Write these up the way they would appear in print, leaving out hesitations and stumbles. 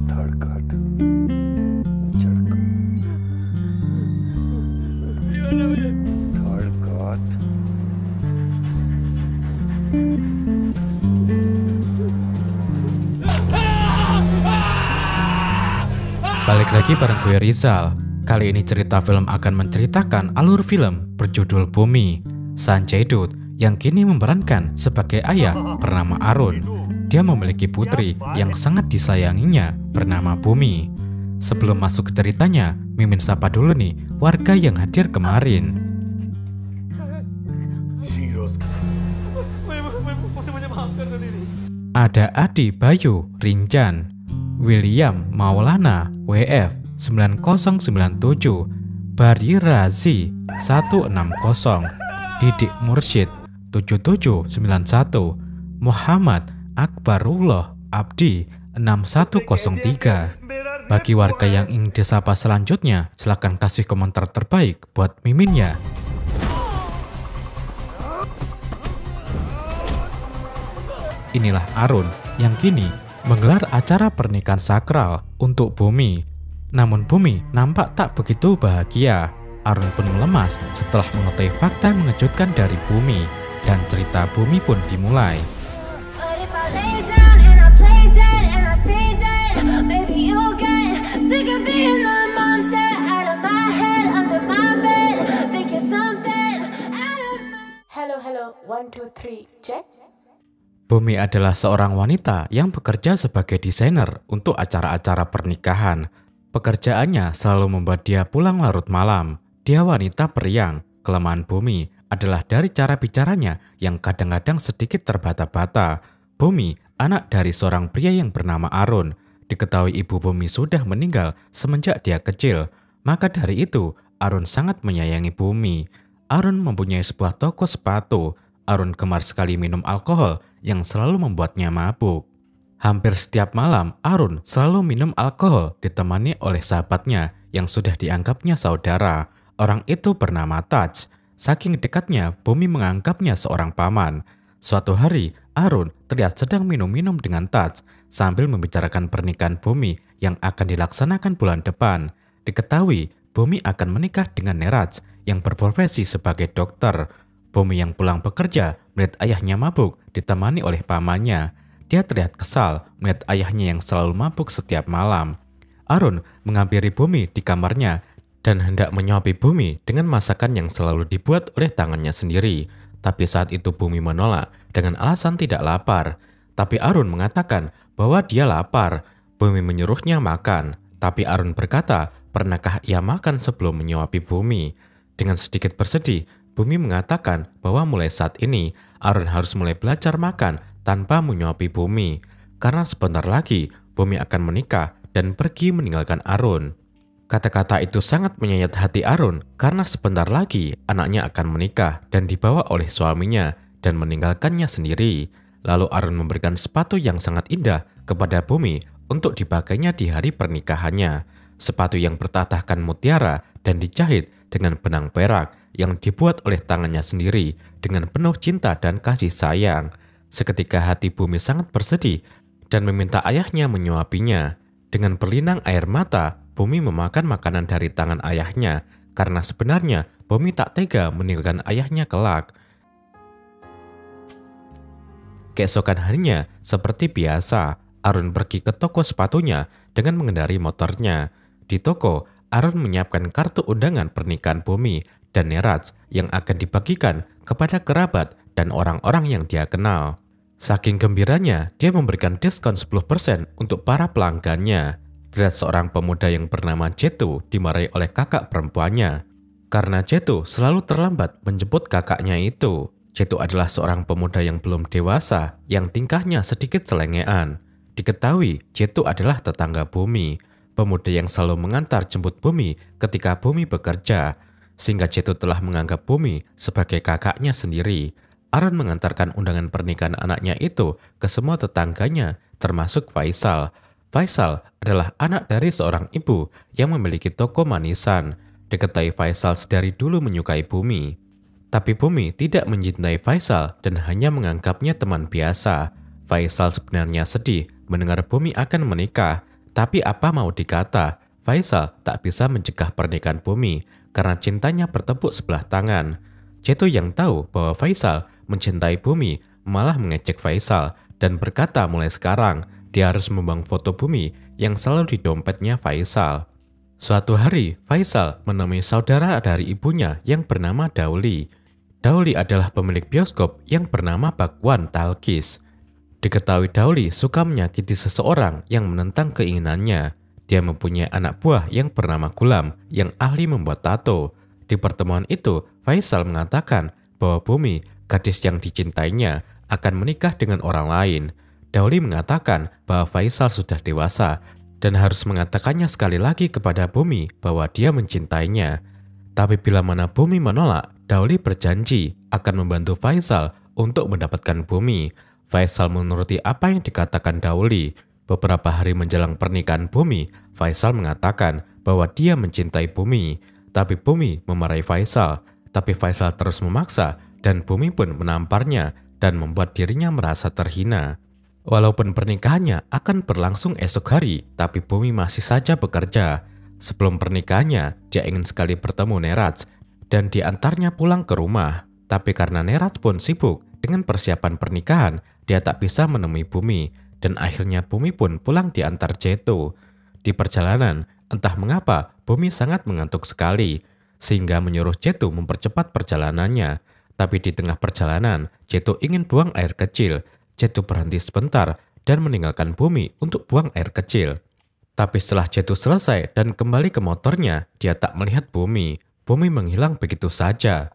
धड़कन धड़कन धड़कन. Balik lagi bareng gue Rizal. Kali ini cerita film akan menceritakan alur film berjudul Bumi. Sanjay Dutt yang kini memerankan sebagai ayah bernama Arun. Dia memiliki putri yang sangat disayanginya bernama Bumi. Sebelum masuk ke ceritanya, Mimin sapa dulu nih warga yang hadir kemarin. Ada Adi Bayu Rinjan, William Maulana WF 9097, Bari Razi 160, Didik Mursyid 7791, Muhammad Akbarullah Abdi 6103. Bagi warga yang ingin disapa selanjutnya, silahkan kasih komentar terbaik buat Mimin ya. Inilah Arun yang kini menggelar acara pernikahan sakral untuk Bumi. Namun Bumi nampak tak begitu bahagia. Arun pun melemas setelah mengetahui fakta mengejutkan dari Bumi, dan cerita Bumi pun dimulai. Hello, 1, 2, 3, check. Bumi adalah seorang wanita yang bekerja sebagai desainer untuk acara-acara pernikahan. Pekerjaannya selalu membuat dia pulang larut malam. Dia wanita periang. Kelemahan Bumi adalah dari cara bicaranya yang kadang-kadang sedikit terbata-bata. Bumi, anak dari seorang pria yang bernama Arun. Diketahui ibu Bumi sudah meninggal semenjak dia kecil. Maka dari itu, Arun sangat menyayangi Bumi. Arun mempunyai sebuah toko sepatu. Arun gemar sekali minum alkohol yang selalu membuatnya mabuk. Hampir setiap malam, Arun selalu minum alkohol ditemani oleh sahabatnya yang sudah dianggapnya saudara. Orang itu bernama Taj. Saking dekatnya, Bumi menganggapnya seorang paman. Suatu hari, Arun terlihat sedang minum-minum dengan Taj sambil membicarakan pernikahan Bumi yang akan dilaksanakan bulan depan. Diketahui, Bumi akan menikah dengan Neraj yang berprofesi sebagai dokter. Bumi yang pulang bekerja melihat ayahnya mabuk ditemani oleh pamannya. Dia terlihat kesal melihat ayahnya yang selalu mabuk setiap malam. Arun menghampiri Bumi di kamarnya dan hendak menyuapi Bumi dengan masakan yang selalu dibuat oleh tangannya sendiri. Tapi saat itu Bumi menolak dengan alasan tidak lapar. Tapi Arun mengatakan bahwa dia lapar. Bumi menyuruhnya makan. Tapi Arun berkata, pernahkah ia makan sebelum menyuapi Bumi? Dengan sedikit bersedih, Bumi mengatakan bahwa mulai saat ini, Arun harus mulai belajar makan tanpa menyuapi Bumi. Karena sebentar lagi, Bumi akan menikah dan pergi meninggalkan Arun. Kata-kata itu sangat menyayat hati Arun karena sebentar lagi anaknya akan menikah dan dibawa oleh suaminya dan meninggalkannya sendiri. Lalu Arun memberikan sepatu yang sangat indah kepada Bumi untuk dipakainya di hari pernikahannya. Sepatu yang bertatahkan mutiara dan dijahit dengan benang perak yang dibuat oleh tangannya sendiri dengan penuh cinta dan kasih sayang. Seketika hati Bumi sangat bersedih dan meminta ayahnya menyuapinya. Dengan berlinang air mata, Bumi memakan makanan dari tangan ayahnya karena sebenarnya Bumi tak tega meninggalkan ayahnya kelak. Keesokan harinya, seperti biasa, Arun pergi ke toko sepatunya dengan mengendari motornya. Di toko, Arun menyiapkan kartu undangan pernikahan Bumi dan Neraj yang akan dibagikan kepada kerabat dan orang-orang yang dia kenal. Saking gembiranya, dia memberikan diskon 10% untuk para pelanggannya. Terlihat seorang pemuda yang bernama Jetu dimarahi oleh kakak perempuannya. Karena Jetu selalu terlambat menjemput kakaknya itu. Jetu adalah seorang pemuda yang belum dewasa, yang tingkahnya sedikit selengean. Diketahui, Jetu adalah tetangga Bumi. Pemuda yang selalu mengantar jemput Bumi ketika Bumi bekerja, sehingga Jetu telah menganggap Bumi sebagai kakaknya sendiri. Arun mengantarkan undangan pernikahan anaknya itu ke semua tetangganya, termasuk Faisal. Faisal adalah anak dari seorang ibu yang memiliki toko manisan. Diketahui Faisal sedari dulu menyukai Bumi. Tapi Bumi tidak mencintai Faisal dan hanya menganggapnya teman biasa. Faisal sebenarnya sedih mendengar Bumi akan menikah. Tapi apa mau dikata, Faisal tak bisa mencegah pernikahan Bumi karena cintanya bertepuk sebelah tangan. Ceto yang tahu bahwa Faisal mencintai Bumi malah mengejek Faisal dan berkata mulai sekarang dia harus membuang foto Bumi yang selalu di dompetnya Faisal. Suatu hari, Faisal menemui saudara dari ibunya yang bernama Dauli. Dauli adalah pemilik bioskop yang bernama Bakwan Talkis. Diketahui Dauli suka menyakiti seseorang yang menentang keinginannya. Dia mempunyai anak buah yang bernama Gulam yang ahli membuat tato. Di pertemuan itu, Faisal mengatakan bahwa Bumi, gadis yang dicintainya, akan menikah dengan orang lain. Dauli mengatakan bahwa Faisal sudah dewasa dan harus mengatakannya sekali lagi kepada Bumi bahwa dia mencintainya. Tapi bila mana Bumi menolak, Dauli berjanji akan membantu Faisal untuk mendapatkan Bumi. Faisal menuruti apa yang dikatakan Dauli. Beberapa hari menjelang pernikahan Bumi, Faisal mengatakan bahwa dia mencintai Bumi. Tapi Bumi memarahi Faisal. Tapi Faisal terus memaksa dan Bumi pun menamparnya dan membuat dirinya merasa terhina. Walaupun pernikahannya akan berlangsung esok hari, tapi Bumi masih saja bekerja. Sebelum pernikahannya, dia ingin sekali bertemu Neraj dan diantarnya pulang ke rumah. Tapi karena Neraj pun sibuk dengan persiapan pernikahan, dia tak bisa menemui Bumi dan akhirnya Bumi pun pulang diantar Ceto. Di perjalanan, entah mengapa Bumi sangat mengantuk sekali, sehingga menyuruh Ceto mempercepat perjalanannya. Tapi di tengah perjalanan, Ceto ingin buang air kecil. Ceto berhenti sebentar dan meninggalkan Bumi untuk buang air kecil. Tapi setelah Ceto selesai dan kembali ke motornya, dia tak melihat Bumi. Bumi menghilang begitu saja.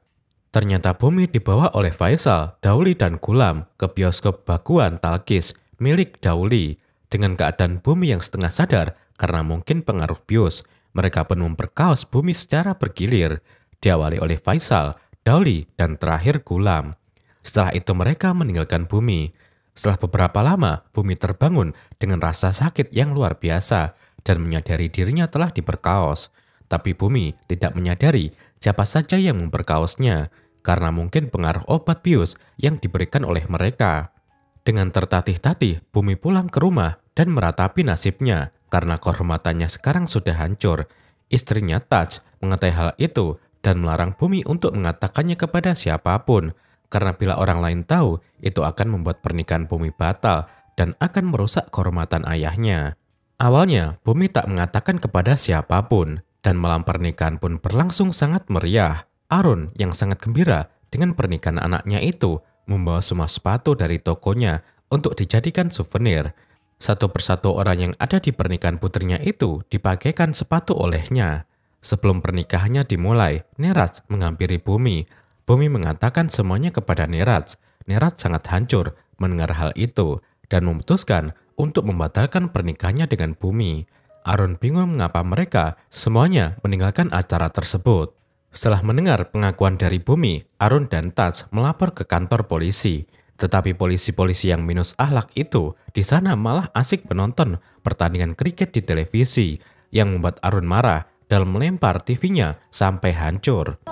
Ternyata Bumi dibawa oleh Faisal, Dauli dan Gulam ke bioskop Bakwan Talkis milik Dauli. Dengan keadaan Bumi yang setengah sadar karena mungkin pengaruh bius, mereka pun memperkaos Bumi secara bergilir. Diawali oleh Faisal, Dauli, dan terakhir Gulam. Setelah itu mereka meninggalkan Bumi. Setelah beberapa lama, Bumi terbangun dengan rasa sakit yang luar biasa dan menyadari dirinya telah diperkaos. Tapi Bumi tidak menyadari siapa saja yang memperkaosnya karena mungkin pengaruh obat bius yang diberikan oleh mereka. Dengan tertatih-tatih, Bumi pulang ke rumah dan meratapi nasibnya karena kehormatannya sekarang sudah hancur. Istrinya Taj mengetahui hal itu dan melarang Bumi untuk mengatakannya kepada siapapun. Karena bila orang lain tahu, itu akan membuat pernikahan Bumi batal dan akan merusak kehormatan ayahnya. Awalnya, Bumi tak mengatakan kepada siapapun, dan malam pernikahan pun berlangsung sangat meriah. Arun yang sangat gembira dengan pernikahan anaknya itu, membawa semua sepatu dari tokonya untuk dijadikan souvenir. Satu persatu orang yang ada di pernikahan putrinya itu dipakaikan sepatu olehnya. Sebelum pernikahannya dimulai, Neraj menghampiri Bumi. Bumi mengatakan semuanya kepada Neraj. Neraj sangat hancur mendengar hal itu dan memutuskan untuk membatalkan pernikahannya dengan Bumi. Arun bingung mengapa mereka semuanya meninggalkan acara tersebut. Setelah mendengar pengakuan dari Bumi, Arun dan Taj melapor ke kantor polisi. Tetapi polisi-polisi yang minus akhlak itu di sana malah asik menonton pertandingan kriket di televisi yang membuat Arun marah dan melempar TV-nya sampai hancur.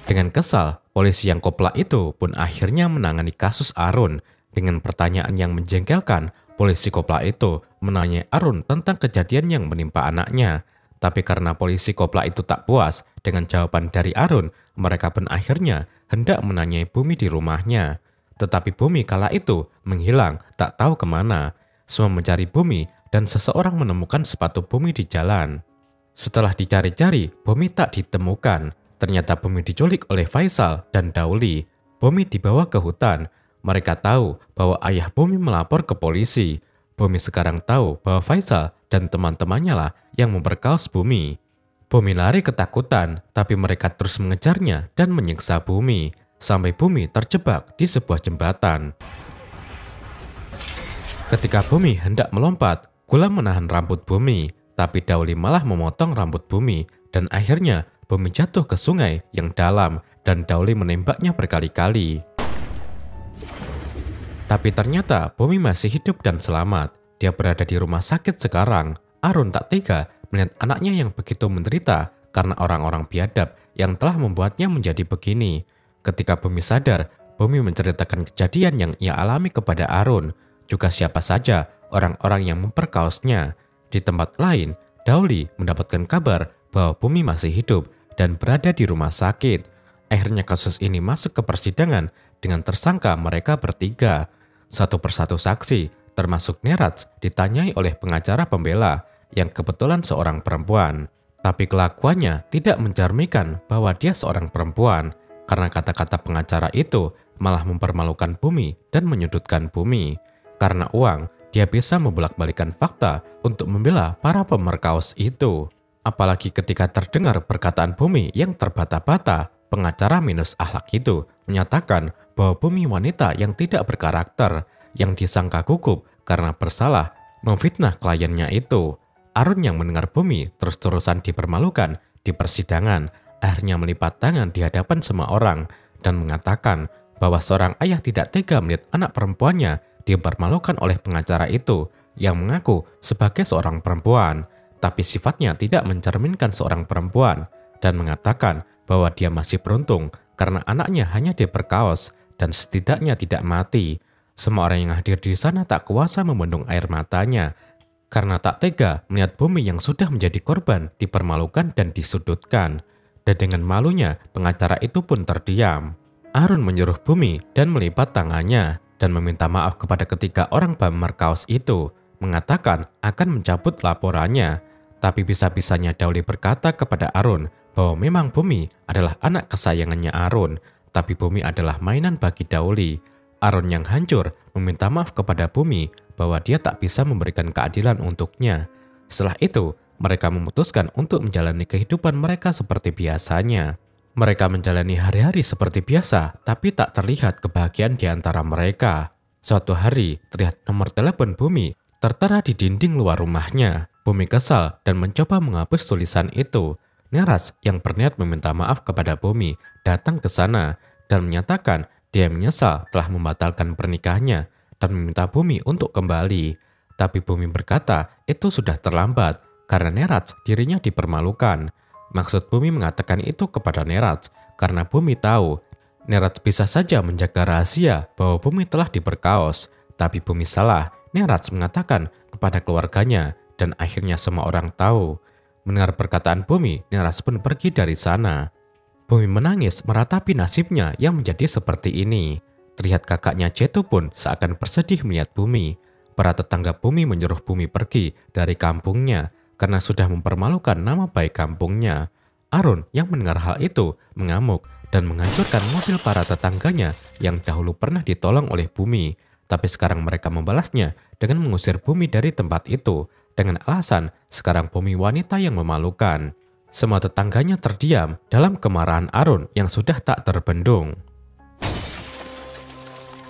Dengan kesal, polisi yang kopla itu pun akhirnya menangani kasus Arun. Dengan pertanyaan yang menjengkelkan, polisi kopla itu menanyai Arun tentang kejadian yang menimpa anaknya. Tapi karena polisi kopla itu tak puas dengan jawaban dari Arun, mereka pun akhirnya hendak menanyai Bumi di rumahnya. Tetapi Bumi kala itu menghilang, tak tahu kemana. Semua mencari Bumi dan seseorang menemukan sepatu Bumi di jalan. Setelah dicari-cari, Bumi tak ditemukan. Ternyata Bumi diculik oleh Faisal dan Dauli. Bumi dibawa ke hutan. Mereka tahu bahwa ayah Bumi melapor ke polisi. Bumi sekarang tahu bahwa Faisal dan teman-temannya lah yang memperkaos Bumi. Bumi lari ketakutan, tapi mereka terus mengejarnya dan menyiksa Bumi. Sampai Bumi terjebak di sebuah jembatan. Ketika Bumi hendak melompat, Gulam menahan rambut Bumi. Tapi Dauli malah memotong rambut Bumi. Dan akhirnya Bumi jatuh ke sungai yang dalam dan Dauli menembaknya berkali-kali. Tapi ternyata Bumi masih hidup dan selamat. Dia berada di rumah sakit sekarang. Arun tak tega melihat anaknya yang begitu menderita karena orang-orang biadab yang telah membuatnya menjadi begini. Ketika Bumi sadar Bumi menceritakan kejadian yang ia alami kepada Arun, juga siapa saja orang-orang yang memperkaosnya. Di tempat lain, Dowly mendapatkan kabar bahwa Bumi masih hidup dan berada di rumah sakit. Akhirnya kasus ini masuk ke persidangan dengan tersangka mereka bertiga. Satu persatu saksi, termasuk Neraj, ditanyai oleh pengacara pembela yang kebetulan seorang perempuan. Tapi kelakuannya tidak mencerminkan bahwa dia seorang perempuan, karena kata-kata pengacara itu malah mempermalukan Bumi dan menyudutkan Bumi. Karena uang, dia bisa membolak-balikan fakta untuk membela para pemerkaos itu. Apalagi ketika terdengar perkataan Bumi yang terbata-bata, pengacara minus akhlak itu menyatakan bahwa Bumi wanita yang tidak berkarakter, yang disangka gugup karena bersalah memfitnah kliennya itu. Arun yang mendengar Bumi terus-terusan dipermalukan di persidangan, akhirnya melipat tangan di hadapan semua orang dan mengatakan bahwa seorang ayah tidak tega melihat anak perempuannya dipermalukan oleh pengacara itu yang mengaku sebagai seorang perempuan, tapi sifatnya tidak mencerminkan seorang perempuan, dan mengatakan bahwa dia masih beruntung karena anaknya hanya diperkaos dan setidaknya tidak mati. Semua orang yang hadir di sana tak kuasa membendung air matanya karena tak tega melihat Bumi yang sudah menjadi korban dipermalukan dan disudutkan. Dan dengan malunya, pengacara itu pun terdiam. Arun menyuruh Bumi dan melipat tangannya dan meminta maaf kepada ketiga orang pemerkaos itu, mengatakan akan mencabut laporannya. Tapi bisa-bisanya Dowly berkata kepada Arun bahwa memang Bumi adalah anak kesayangannya Arun, tapi Bumi adalah mainan bagi Dowly. Arun yang hancur meminta maaf kepada Bumi bahwa dia tak bisa memberikan keadilan untuknya. Setelah itu, mereka memutuskan untuk menjalani kehidupan mereka seperti biasanya. Mereka menjalani hari-hari seperti biasa, tapi tak terlihat kebahagiaan di antara mereka. Suatu hari, terlihat nomor telepon Bumi tertera di dinding luar rumahnya. Bumi kesal dan mencoba menghapus tulisan itu. Neraj yang berniat meminta maaf kepada Bumi datang ke sana dan menyatakan dia menyesal telah membatalkan pernikahannya dan meminta Bumi untuk kembali. Tapi Bumi berkata itu sudah terlambat karena Neraj dirinya dipermalukan. Maksud Bumi mengatakan itu kepada Neraj karena Bumi tahu Neraj bisa saja menjaga rahasia bahwa Bumi telah diperkaos. Tapi Bumi salah. Neraj mengatakan kepada keluarganya dan akhirnya semua orang tahu. Mendengar perkataan Bumi, Neraj pun pergi dari sana. Bumi menangis meratapi nasibnya yang menjadi seperti ini. Terlihat kakaknya Jetu pun seakan bersedih melihat Bumi. Para tetangga Bumi menyuruh Bumi pergi dari kampungnya karena sudah mempermalukan nama baik kampungnya. Arun yang mendengar hal itu mengamuk dan menghancurkan mobil para tetangganya yang dahulu pernah ditolong oleh Bumi. Tapi sekarang mereka membalasnya dengan mengusir Bumi dari tempat itu dengan alasan sekarang Bumi wanita yang memalukan. Semua tetangganya terdiam dalam kemarahan Arun yang sudah tak terbendung.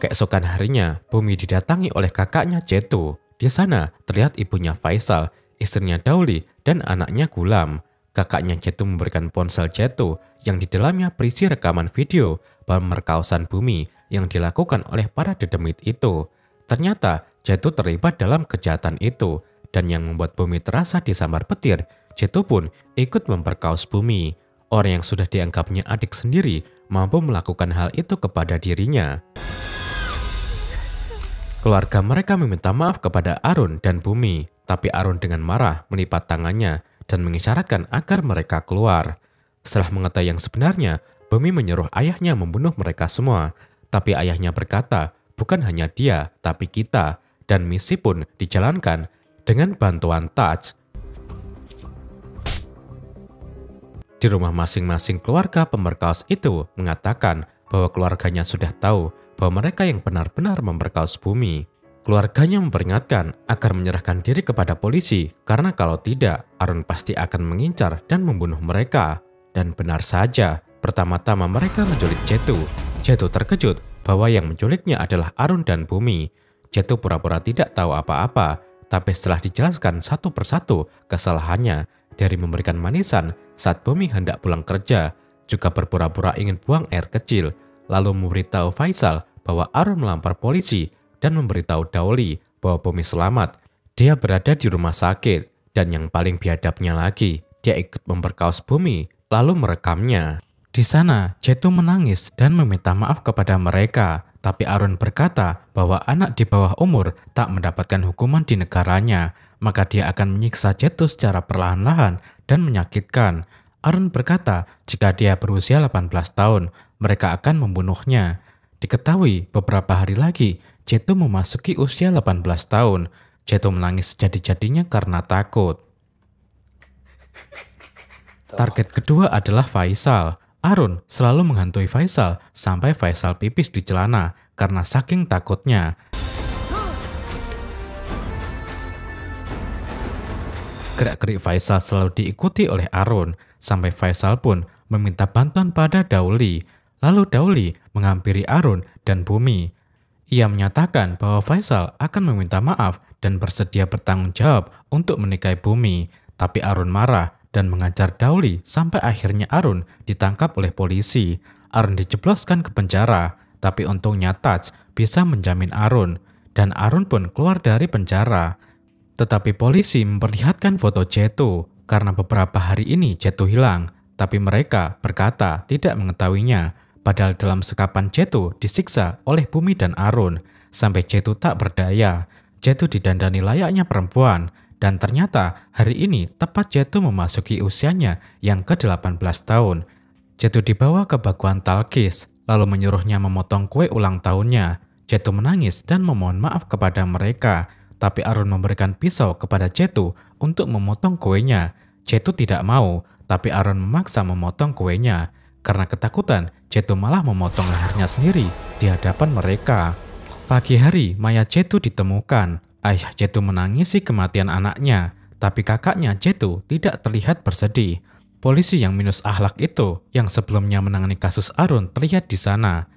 Keesokan harinya, Bumi didatangi oleh kakaknya Jetu. Di sana terlihat ibunya Faisal, istrinya Dowly, dan anaknya Gulam. Kakaknya Jetu memberikan ponsel Jetu yang di dalamnya berisi rekaman video pemerkosaan Bumi yang dilakukan oleh para dedemit itu. Ternyata Jetu terlibat dalam kejahatan itu, dan yang membuat Bumi terasa disambar petir, Jetu pun ikut memperkaos Bumi. Orang yang sudah dianggapnya adik sendiri mampu melakukan hal itu kepada dirinya. Keluarga mereka meminta maaf kepada Arun dan Bumi, tapi Arun dengan marah melipat tangannya dan mengisyaratkan agar mereka keluar. Setelah mengetahui yang sebenarnya, Bumi menyuruh ayahnya membunuh mereka semua. Tapi ayahnya berkata, bukan hanya dia, tapi kita, dan misi pun dijalankan dengan bantuan Taj. Di rumah masing-masing keluarga pemerkaos itu mengatakan bahwa keluarganya sudah tahu bahwa mereka yang benar-benar memperkaos Bumi. Keluarganya memperingatkan agar menyerahkan diri kepada polisi karena kalau tidak, Arun pasti akan mengincar dan membunuh mereka. Dan benar saja, pertama-tama mereka menculik Jetu. Jetu terkejut bahwa yang menculiknya adalah Arun dan Bumi. Jetu pura-pura tidak tahu apa-apa, tapi setelah dijelaskan satu persatu kesalahannya, dari memberikan manisan saat Bumi hendak pulang kerja, juga berpura-pura ingin buang air kecil, lalu memberitahu Faisal bahwa Arun melampar polisi dan memberitahu Dowly bahwa Bumi selamat. Dia berada di rumah sakit, dan yang paling biadabnya lagi, dia ikut memperkaos Bumi lalu merekamnya. Di sana, Jetu menangis dan meminta maaf kepada mereka, tapi Arun berkata bahwa anak di bawah umur tak mendapatkan hukuman di negaranya, maka dia akan menyiksa Jetu secara perlahan-lahan dan menyakitkan. Arun berkata jika dia berusia 18 tahun, mereka akan membunuhnya. Diketahui beberapa hari lagi, Jetu memasuki usia 18 tahun. Jetu menangis sejadi-jadinya karena takut. Target kedua adalah Faisal. Arun selalu menghantui Faisal sampai Faisal pipis di celana karena saking takutnya. Gerak-gerik Faisal selalu diikuti oleh Arun, sampai Faisal pun meminta bantuan pada Dauli. Lalu Dauli menghampiri Arun dan Bumi. Ia menyatakan bahwa Faisal akan meminta maaf dan bersedia bertanggung jawab untuk menikahi Bumi, tapi Arun marah dan mengajar Dauli sampai akhirnya Arun ditangkap oleh polisi. Arun dijebloskan ke penjara, tapi untungnya Taj bisa menjamin Arun, dan Arun pun keluar dari penjara. Tetapi polisi memperlihatkan foto Jetu, karena beberapa hari ini Jetu hilang, tapi mereka berkata tidak mengetahuinya, padahal dalam sekapan Jetu disiksa oleh Bumi dan Arun, sampai Jetu tak berdaya. Jetu didandani layaknya perempuan, dan ternyata hari ini tepat Jetu memasuki usianya yang ke-18 tahun. Jetu dibawa ke Baguan Talkis, lalu menyuruhnya memotong kue ulang tahunnya. Jetu menangis dan memohon maaf kepada mereka, tapi Arun memberikan pisau kepada Jetu untuk memotong kuenya. Jetu tidak mau, tapi Arun memaksa memotong kuenya. Karena ketakutan, Jetu malah memotong lehernya sendiri di hadapan mereka. Pagi hari, mayat Jetu ditemukan. Ayah Jetu menangisi kematian anaknya, tapi kakaknya Jetu tidak terlihat bersedih. Polisi yang minus akhlak itu, yang sebelumnya menangani kasus Arun, terlihat di sana.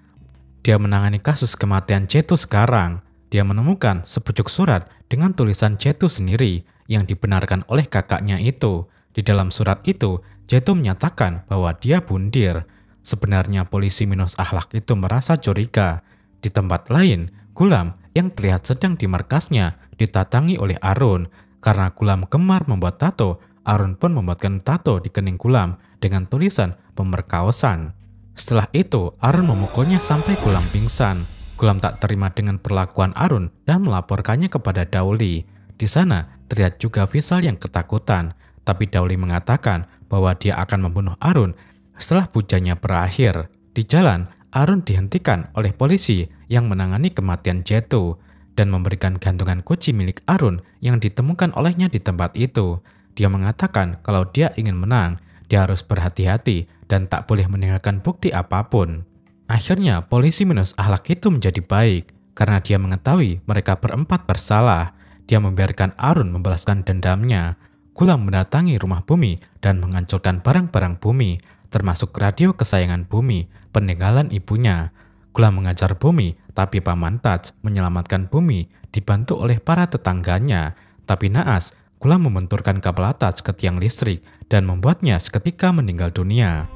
Dia menangani kasus kematian Jetu sekarang. Dia menemukan sepucuk surat dengan tulisan Jetu sendiri yang dibenarkan oleh kakaknya itu. Di dalam surat itu, Jetu menyatakan bahwa dia bundir. Sebenarnya polisi minus akhlak itu merasa curiga. Di tempat lain, Gulam yang terlihat sedang di markasnya ditatangi oleh Arun. Karena Gulam gemar membuat tato, Arun pun membuatkan tato di kening Gulam dengan tulisan pemerkosaan. Setelah itu, Arun memukulnya sampai Gulam pingsan. Gulam tak terima dengan perlakuan Arun dan melaporkannya kepada Dauli. Di sana terlihat juga Faisal yang ketakutan, tapi Dauli mengatakan bahwa dia akan membunuh Arun setelah pujiannya berakhir. Di jalan, Arun dihentikan oleh polisi yang menangani kematian Jetu dan memberikan gantungan kunci milik Arun yang ditemukan olehnya di tempat itu. Dia mengatakan kalau dia ingin menang, dia harus berhati-hati dan tak boleh meninggalkan bukti apapun. Akhirnya, polisi minus akhlak itu menjadi baik karena dia mengetahui mereka berempat bersalah. Dia membiarkan Arun membalaskan dendamnya. Gulam mendatangi rumah Bumi dan menghancurkan barang-barang Bumi, termasuk radio kesayangan Bumi, peninggalan ibunya. Gulam mengajar Bumi, tapi Paman Taj menyelamatkan Bumi dibantu oleh para tetangganya. Tapi naas, Gulam membenturkan kabel Taj ke tiang listrik dan membuatnya seketika meninggal dunia.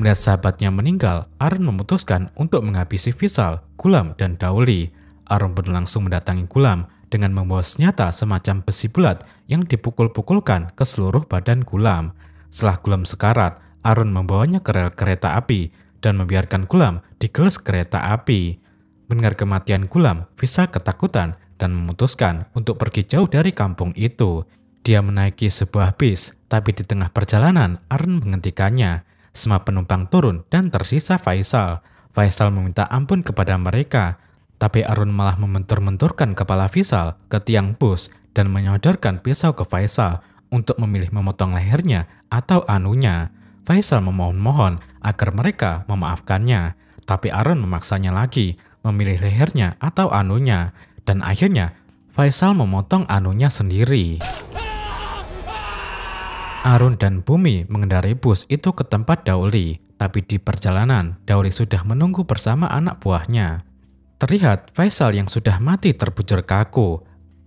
Melihat sahabatnya meninggal, Arun memutuskan untuk menghabisi Faisal, Gulam, dan Dauli. Arun pun langsung mendatangi Gulam dengan membawa senjata semacam besi bulat yang dipukul-pukulkan ke seluruh badan Gulam. Setelah Gulam sekarat, Arun membawanya ke rel kereta api dan membiarkan Gulam digeles kereta api. Mendengar kematian Gulam, Faisal ketakutan dan memutuskan untuk pergi jauh dari kampung itu. Dia menaiki sebuah bis, tapi di tengah perjalanan Arun menghentikannya. Semua penumpang turun dan tersisa Faisal. Faisal meminta ampun kepada mereka, tapi Arun malah membentur-benturkan kepala Faisal ke tiang bus dan menyodorkan pisau ke Faisal untuk memilih memotong lehernya atau anunya. Faisal memohon-mohon agar mereka memaafkannya, tapi Arun memaksanya lagi, memilih lehernya atau anunya, dan akhirnya Faisal memotong anunya sendiri. Arun dan Bumi mengendarai bus itu ke tempat Dauli, tapi di perjalanan Dauli sudah menunggu bersama anak buahnya. Terlihat Faisal yang sudah mati terbujur kaku.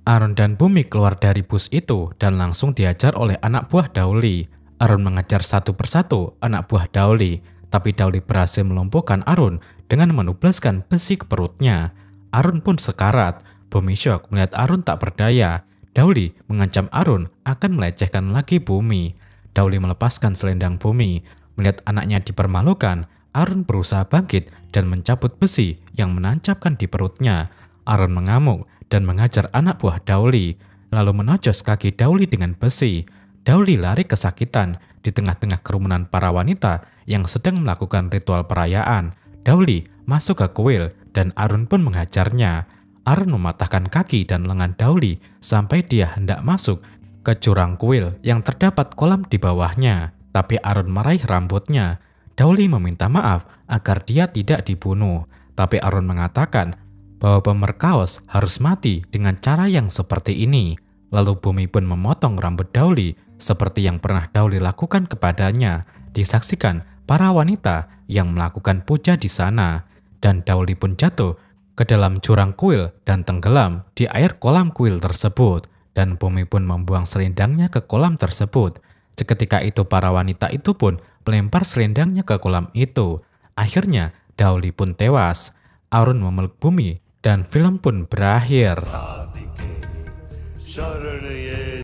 Arun dan Bumi keluar dari bus itu dan langsung diajar oleh anak buah Dauli. Arun mengajar satu persatu anak buah Dauli, tapi Dauli berhasil melumpuhkan Arun dengan menublaskan besi ke perutnya. Arun pun sekarat. Bumi syok melihat Arun tak berdaya. Dauli mengancam Arun akan melecehkan lagi Bumi. Dauli melepaskan selendang bumi. Melihat anaknya dipermalukan, Arun berusaha bangkit dan mencabut besi yang menancapkan di perutnya. Arun mengamuk dan mengajar anak buah Dauli, lalu menojos kaki Dauli dengan besi. Dauli lari kesakitan di tengah-tengah kerumunan para wanita yang sedang melakukan ritual perayaan. Dauli masuk ke kuil dan Arun pun menghajarnya. Arun mematahkan kaki dan lengan Dauli sampai dia hendak masuk ke jurang kuil yang terdapat kolam di bawahnya. Tapi Arun meraih rambutnya. Dauli meminta maaf agar dia tidak dibunuh. Tapi Arun mengatakan bahwa pemerkaos harus mati dengan cara yang seperti ini. Lalu bumi pun memotong rambut Dauli seperti yang pernah Dauli lakukan kepadanya. Disaksikan para wanita yang melakukan puja di sana. Dan Dauli pun jatuh ke dalam jurang kuil dan tenggelam di air kolam kuil tersebut. Dan bumi pun membuang selendangnya ke kolam tersebut. Seketika itu para wanita itu pun melempar selendangnya ke kolam itu. Akhirnya Dauli pun tewas. Arun memeluk bumi dan film pun berakhir.